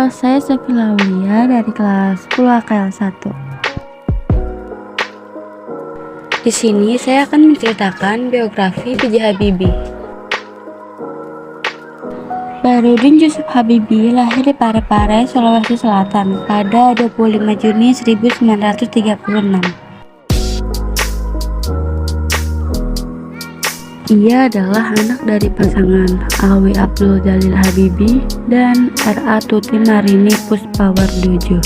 Halo, saya Sofi Laulia dari kelas 10 AKL 1. Di sini saya akan menceritakan biografi B.J. Habibie. Bahrudin Yusuf Habibie lahir di Parepare, Sulawesi Selatan pada 25 Juni 1936. Ia adalah anak dari pasangan Alwi Abdul Jalil Habibie dan R.A. Tuti Marini Puspawardojo.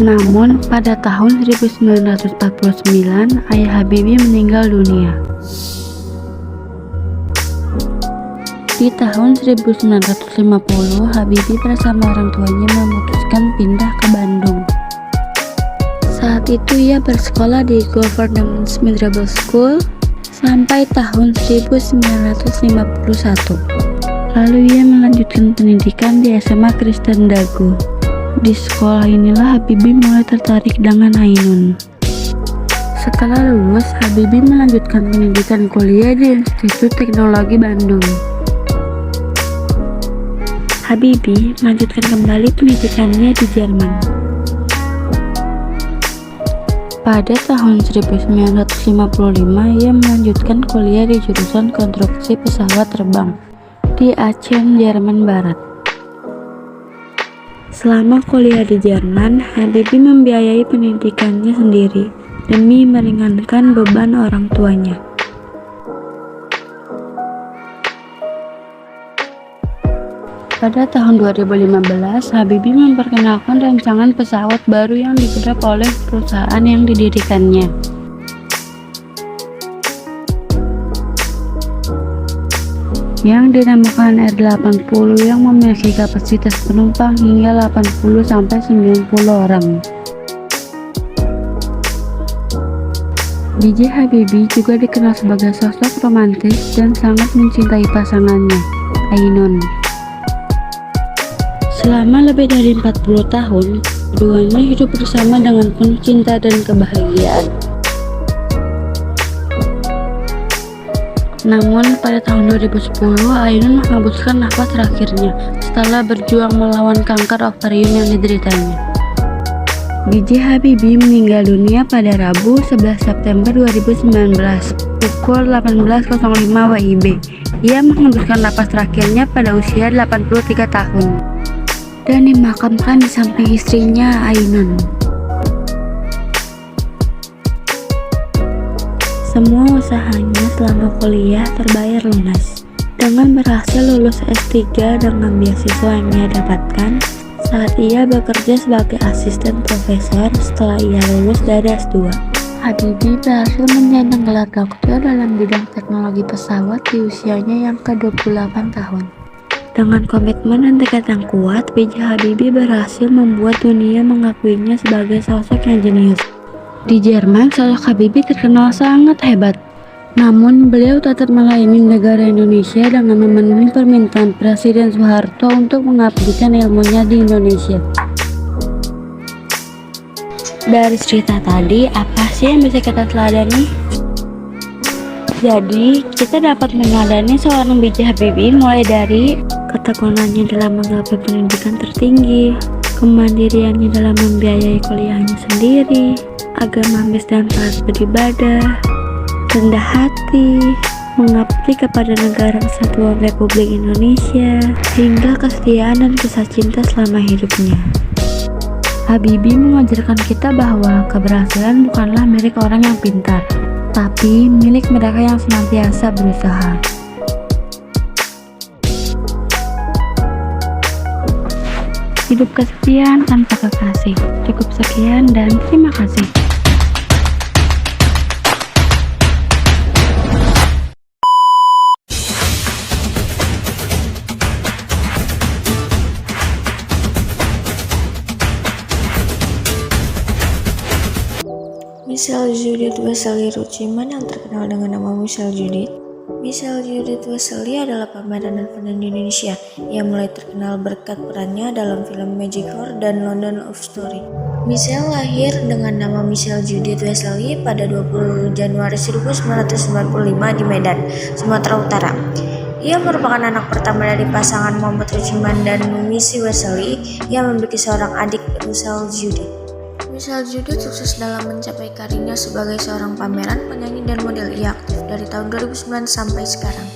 Namun, pada tahun 1949, ayah Habibie meninggal dunia. Di tahun 1950, Habibie bersama orang tuanya memutuskan pindah ke Bandung. Saat itu ia bersekolah di Government Middle School sampai tahun 1951. Lalu ia melanjutkan pendidikan di SMA Kristen Dago. Di sekolah inilah Habibie mulai tertarik dengan Ainun. Setelah lulus, Habibie melanjutkan pendidikan kuliah di Institut Teknologi Bandung. Habibie melanjutkan kembali pendidikannya di Jerman. Pada tahun 1955, ia melanjutkan kuliah di jurusan konstruksi pesawat terbang di Aachen, Jerman Barat. Selama kuliah di Jerman, Habibie membiayai pendidikannya sendiri demi meringankan beban orang tuanya. Pada tahun 2015, Habibie memperkenalkan rancangan pesawat baru yang digarap oleh perusahaan yang didirikannya. Yang dinamakan R80 yang memiliki kapasitas penumpang hingga 80-90 orang. B.J. Habibie juga dikenal sebagai sosok romantis dan sangat mencintai pasangannya, Ainun. Selama lebih dari 40 tahun, keduanya hidup bersama dengan penuh cinta dan kebahagiaan. Namun, pada tahun 2010, Ainun menghembuskan nafas terakhirnya setelah berjuang melawan kanker ovarium yang dideritanya. B.J. Habibie meninggal dunia pada Rabu 11 September 2019, pukul 18.05 WIB. Ia menghembuskan nafas terakhirnya pada usia 83 tahun. Dan dimakamkan di samping istrinya, Ainun. Semua usahanya selama kuliah terbayar lunas. Dengan berhasil lulus S3 dengan beasiswa yang ia dapatkan saat ia bekerja sebagai asisten profesor setelah ia lulus dari S2. Habibie berhasil menyandang gelar doktor dalam bidang teknologi pesawat di usianya yang ke-28 tahun. Dengan komitmen dan tekad yang kuat, B.J. Habibie berhasil membuat dunia mengakuinya sebagai sosok yang jenius. Di Jerman, sosok Habibie terkenal sangat hebat. Namun, beliau tetap melayani negara Indonesia dengan memenuhi permintaan Presiden Soeharto untuk mengabdikan ilmunya di Indonesia. Dari cerita tadi, apa sih yang bisa kita teladani? Jadi, kita dapat meneladani seorang B.J. Habibie mulai dari ketekunannya dalam menggapai pendidikan tertinggi, kemandiriannya dalam membiayai kuliahnya sendiri, agamis dan taat beribadah, rendah hati, mengabdi kepada Negara Kesatuan Republik Indonesia, hingga kesetiaan dan kisah cinta selama hidupnya. Habibie mengajarkan kita bahwa keberhasilan bukanlah milik orang yang pintar, tapi milik mereka yang senantiasa berusaha. Hidup kesepian tanpa kekasih. Cukup sekian dan terima kasih. Michelle Judith Wesley Ruciman yang terkenal dengan nama Michelle Judith. Michelle Judith Wesley adalah pemeran dan penyanyi Indonesia yang mulai terkenal berkat perannya dalam film Magic Horror dan London Love Story. Michelle lahir dengan nama Michelle Judith Wesley pada 20 Januari 1995 di Medan, Sumatera Utara. Ia merupakan anak pertama dari pasangan Muhammad Ruciman dan Missy Wesley yang memiliki seorang adik, Michelle Judith. Michelle Judith sukses dalam mencapai karirnya sebagai seorang pameran, penyanyi, dan model. Ia aktif dari tahun 2009 sampai sekarang.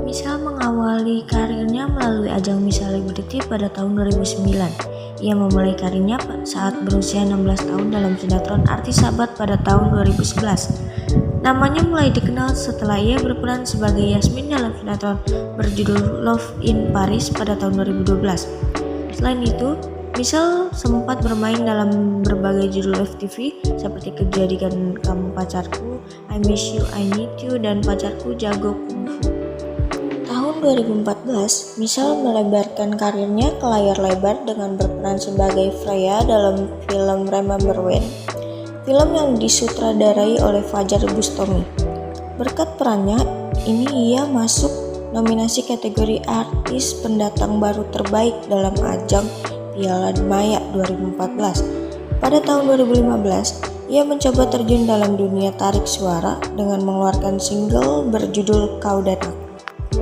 Michelle mengawali karirnya melalui ajang Miss Celebrity pada tahun 2009. Ia memulai karirnya saat berusia 16 tahun dalam sinetron Artis Sahabat pada tahun 2011. Namanya mulai dikenal setelah ia berperan sebagai Yasmin dalam sinetron berjudul Love in Paris pada tahun 2012. Selain itu, Michelle sempat bermain dalam berbagai judul FTV seperti Kejadian Kamu Pacarku, I Miss You, I Need You, dan Pacarku Jago Kungfu. Tahun 2014, Michelle melebarkan karirnya ke layar lebar dengan berperan sebagai Freya dalam film Remember When, film yang disutradarai oleh Fajar Bustami. Berkat perannya ini ia masuk nominasi kategori artis pendatang baru terbaik dalam ajang Piala Maya 2014. Pada tahun 2015, ia mencoba terjun dalam dunia tarik suara dengan mengeluarkan single berjudul Kau dan Aku.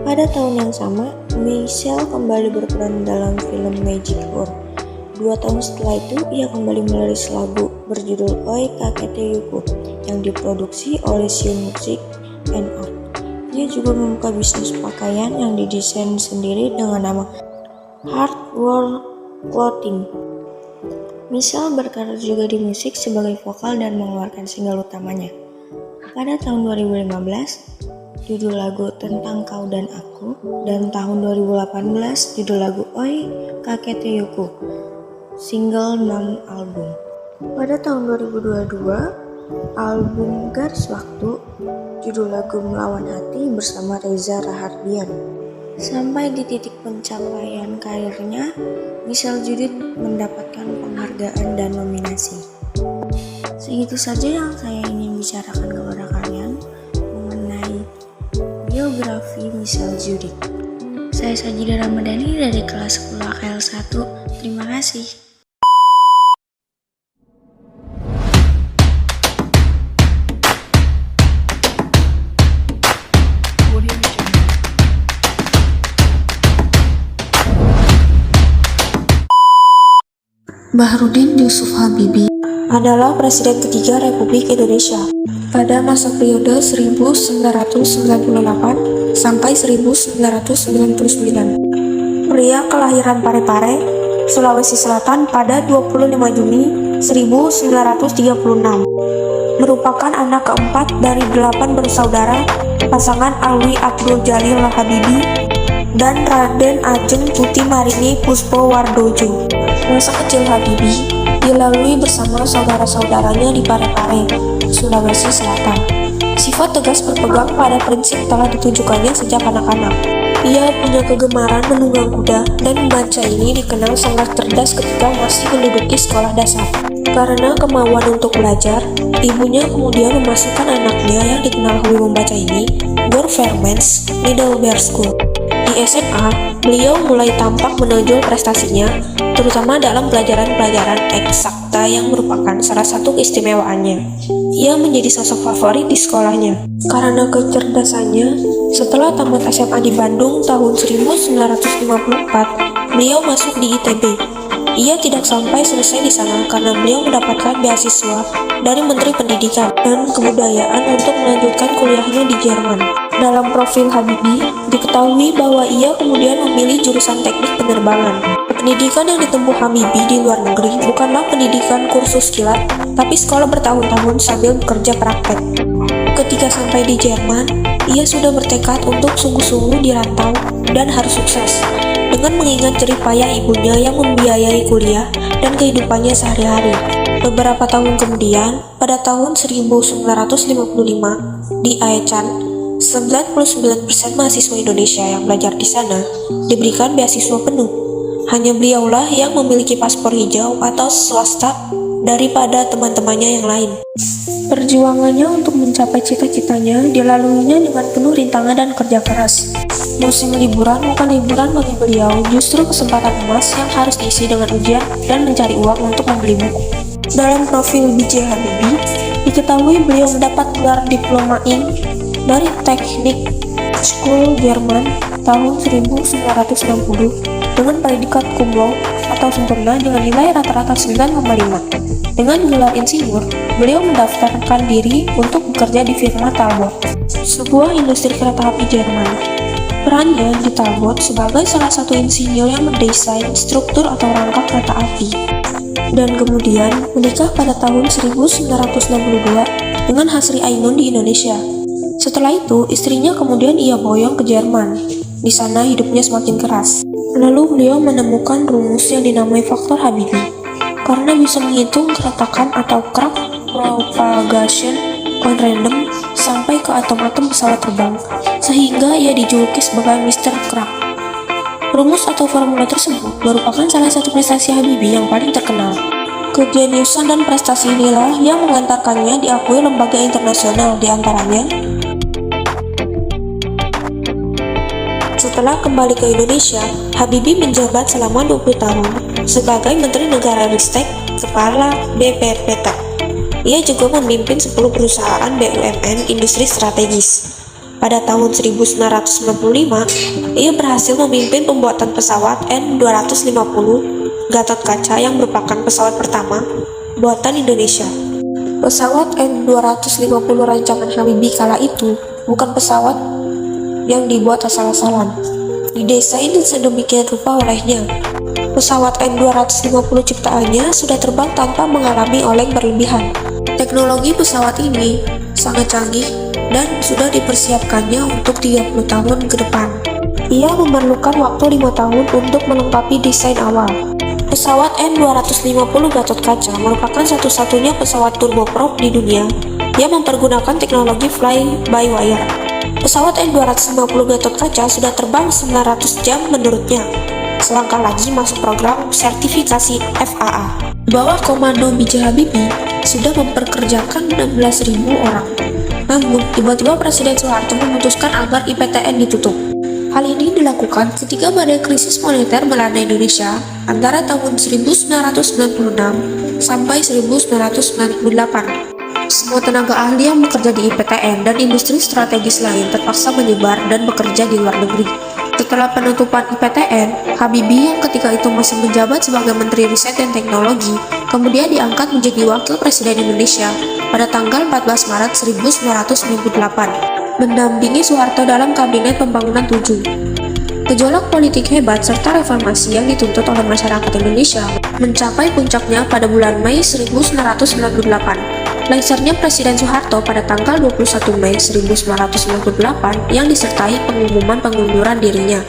Pada tahun yang sama, Michelle kembali berperan dalam film Magic Hour. 2 tahun setelah itu, ia kembali merilis lagu berjudul Oi Kakete Yuku yang diproduksi oleh Siun Music and Art. Ia juga membuka bisnis pakaian yang didesain sendiri dengan nama Hard World Clothing. Michelle berkarir juga di musik sebagai vokal dan mengeluarkan single utamanya. Pada tahun 2015, judul lagu Tentang Kau dan Aku, dan tahun 2018 judul lagu Oi Kakete Yuku, single 6 album. Pada tahun 2022, album Garis Waktu, judul lagu Melawan Hati bersama Reza Rahardian. Sampai di titik pencapaian karirnya, Michelle Judith mendapatkan penghargaan dan nominasi. Segitu saja yang saya ingin bicarakan kepada kalian mengenai biografi Michelle Judith. Saya Sajida Ramadhani dari kelas 10 AKL 1. Terima kasih. Baharudin Yusuf Habibie adalah Presiden ketiga Republik Indonesia pada masa periode 1998 sampai 1999. Pria kelahiran Parepare, Sulawesi Selatan pada 25 Juni 1936. Merupakan anak keempat dari 8 bersaudara pasangan Alwi Abdul Jalil Habibie dan Raden Ajeng Tuti Marini Puspo Wardojo. Masa kecil Habibie dilalui bersama saudara-saudaranya di Parepare, Sulawesi Selatan. Sifat tegas berpegang pada prinsip telah ditunjukkannya sejak anak-anak. Ia punya kegemaran menunggang kuda dan membaca ini dikenal sangat cerdas ketika masih menduduki sekolah dasar. Karena kemauan untuk belajar, ibunya kemudian memasukkan anaknya yang dikenal hobi membaca ini Government Middlebury School. Di SMA, beliau mulai tampak menonjol prestasinya, terutama dalam pelajaran-pelajaran eksakta yang merupakan salah satu keistimewaannya. Ia menjadi sosok favorit di sekolahnya. Karena kecerdasannya, setelah tamat SMA di Bandung tahun 1954, beliau masuk di ITB. Ia tidak sampai selesai di sana karena beliau mendapatkan beasiswa dari Menteri Pendidikan dan Kebudayaan untuk melanjutkan kuliahnya di Jerman. Dalam profil Habibie, diketahui bahwa ia kemudian memilih jurusan teknik penerbangan. Pendidikan yang ditempuh Habibie di luar negeri bukanlah pendidikan kursus kilat, tapi sekolah bertahun-tahun sambil bekerja praktek. Ketika sampai di Jerman, ia sudah bertekad untuk sungguh-sungguh dirantau dan harus sukses. Dengan mengingat jerih payah ibunya yang membiayai kuliah dan kehidupannya sehari-hari. Beberapa tahun kemudian, pada tahun 1955, di Aechan, 99% mahasiswa Indonesia yang belajar di sana diberikan beasiswa penuh. Hanya beliaulah yang memiliki paspor hijau atau swasta daripada teman-temannya yang lain. Perjuangannya untuk mencapai cita-citanya dilaluinya dengan penuh rintangan dan kerja keras. Musim liburan bukan liburan bagi beliau, justru kesempatan emas yang harus diisi dengan ujian dan mencari uang untuk membeli buku. Dalam profil B.J. Habibie, diketahui beliau mendapat gelar Diploma Ing dari Teknik School Jerman tahun 1960 dengan predikat cum laude atau sempurna dengan nilai rata-rata 9,5. Dengan gelar insinyur, beliau mendaftarkan diri untuk bekerja di firma Talbot, sebuah industri kereta api Jerman. Perannya di Talbot sebagai salah satu insinyur yang mendesain struktur atau rangka kereta api, dan kemudian menikah pada tahun 1962 dengan Hasri Ainun di Indonesia. Setelah itu, istrinya kemudian ia boyong ke Jerman. Di sana hidupnya semakin keras. Lalu beliau menemukan rumus yang dinamai faktor Habibi, karena bisa menghitung keretakan atau crack propagation on random sampai ke atom-atom pesawat terbang, sehingga ia dijuluki sebagai Mr. Crack. Rumus atau formula tersebut merupakan salah satu prestasi Habibi yang paling terkenal. Kejeniusan dan prestasi inilah yang mengantarkannya diakui lembaga internasional, diantaranya. Setelah kembali ke Indonesia, Habibie menjabat selama 20 tahun sebagai Menteri Negara Ristek, Kepala BPPT. Ia juga memimpin 10 perusahaan BUMN industri strategis. Pada tahun 1995, ia berhasil memimpin pembuatan pesawat N250 Gatot Kaca yang merupakan pesawat pertama buatan Indonesia. Pesawat N250 rancangan Habibie kala itu bukan pesawat yang dibuat asal-asalan. Didesain sedemikian rupa olehnya. Pesawat N250 ciptaannya sudah terbang tanpa mengalami oleng berlebihan. Teknologi pesawat ini sangat canggih dan sudah dipersiapkannya untuk 30 tahun ke depan. Ia memerlukan waktu 5 tahun untuk melengkapi desain awal. Pesawat N250 Gatot Kaca merupakan satu-satunya pesawat turboprop di dunia yang mempergunakan teknologi fly-by-wire. Pesawat N250 Gatot Kaca sudah terbang 900 jam menurutnya. Selangkah lagi masuk program sertifikasi FAA. Bawah komando B.J. Habibie sudah memperkerjakan 16.000 orang. Namun, tiba-tiba Presiden Soeharto memutuskan agar IPTN ditutup. Hal ini dilakukan ketika badai krisis moneter melanda Indonesia antara tahun 1996 sampai 1998. Semua tenaga ahli yang bekerja di IPTN dan industri strategis lain terpaksa menyebar dan bekerja di luar negeri. Setelah penutupan IPTN, Habibie yang ketika itu masih menjabat sebagai Menteri Riset dan Teknologi, kemudian diangkat menjadi Wakil Presiden Indonesia pada tanggal 14 Maret 1998. Mendampingi Soeharto dalam Kabinet Pembangunan 7. Gejolak politik hebat serta reformasi yang dituntut oleh masyarakat Indonesia mencapai puncaknya pada bulan Mei 1998. Lengsernya Presiden Soeharto pada tanggal 21 Mei 1998 yang disertai pengumuman pengunduran dirinya.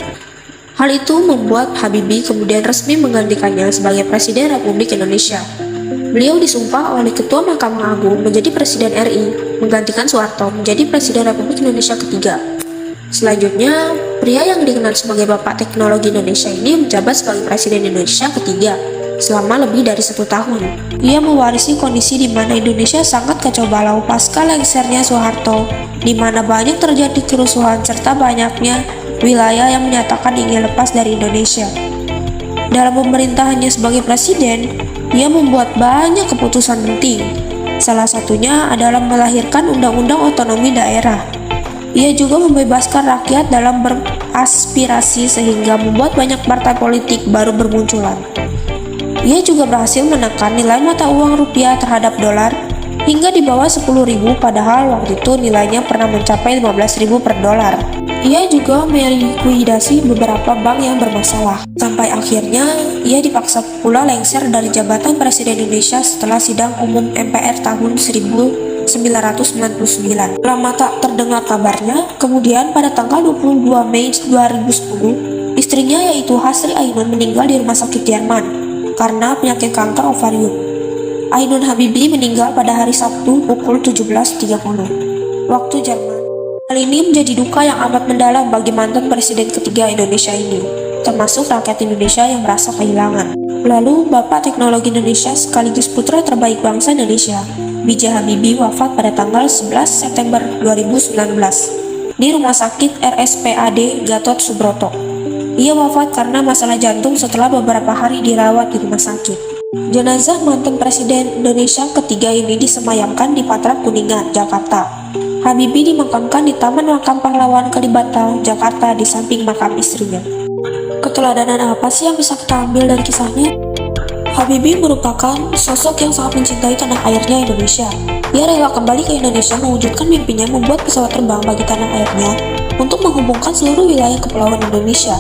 Hal itu membuat Habibie kemudian resmi menggantikannya sebagai Presiden Republik Indonesia. Beliau disumpah oleh Ketua Mahkamah Agung menjadi Presiden RI, menggantikan Soeharto menjadi Presiden Republik Indonesia ketiga. Selanjutnya, pria yang dikenal sebagai Bapak Teknologi Indonesia ini menjabat sebagai Presiden Indonesia ketiga selama lebih dari 1 tahun. Ia mewarisi kondisi di mana Indonesia sangat kacau balau pasca lengsernya Soeharto, di mana banyak terjadi kerusuhan serta banyaknya wilayah yang menyatakan ingin lepas dari Indonesia. Dalam pemerintahannya sebagai presiden, ia membuat banyak keputusan penting. Salah satunya adalah melahirkan Undang-Undang Otonomi Daerah. Ia juga membebaskan rakyat dalam beraspirasi sehingga membuat banyak partai politik baru bermunculan. Ia juga berhasil menekan nilai mata uang rupiah terhadap dolar hingga di bawah 10.000, padahal waktu itu nilainya pernah mencapai 15.000 per dolar. Ia juga melikuidasi beberapa bank yang bermasalah. Sampai akhirnya, ia dipaksa pula lengser dari jabatan Presiden Indonesia setelah sidang umum MPR tahun 1999. Lama tak terdengar kabarnya, kemudian pada tanggal 22 Mei 2010, istrinya yaitu Hasri Ainun meninggal di rumah sakit Jerman karena penyakit kanker ovarium. Ainun Habibie meninggal pada hari Sabtu pukul 17.30 waktu Jerman. Hal ini menjadi duka yang amat mendalam bagi mantan Presiden ketiga Indonesia ini, termasuk rakyat Indonesia yang merasa kehilangan. Lalu, Bapak Teknologi Indonesia sekaligus putra terbaik bangsa Indonesia, B.J. Habibie wafat pada tanggal 11 September 2019 di Rumah Sakit RSPAD Gatot Subroto. Ia wafat karena masalah jantung setelah beberapa hari dirawat di rumah sakit. Jenazah mantan Presiden Indonesia ketiga ini disemayamkan di Patra Kuningan, Jakarta. Habibie dimakamkan di Taman Makam Pahlawan Kalibata, Jakarta di samping makam istrinya. Keteladanan apa sih yang bisa kita ambil dari kisahnya? Habibie merupakan sosok yang sangat mencintai tanah airnya Indonesia. Ia rela kembali ke Indonesia mewujudkan mimpinya membuat pesawat terbang bagi tanah airnya untuk menghubungkan seluruh wilayah kepulauan Indonesia.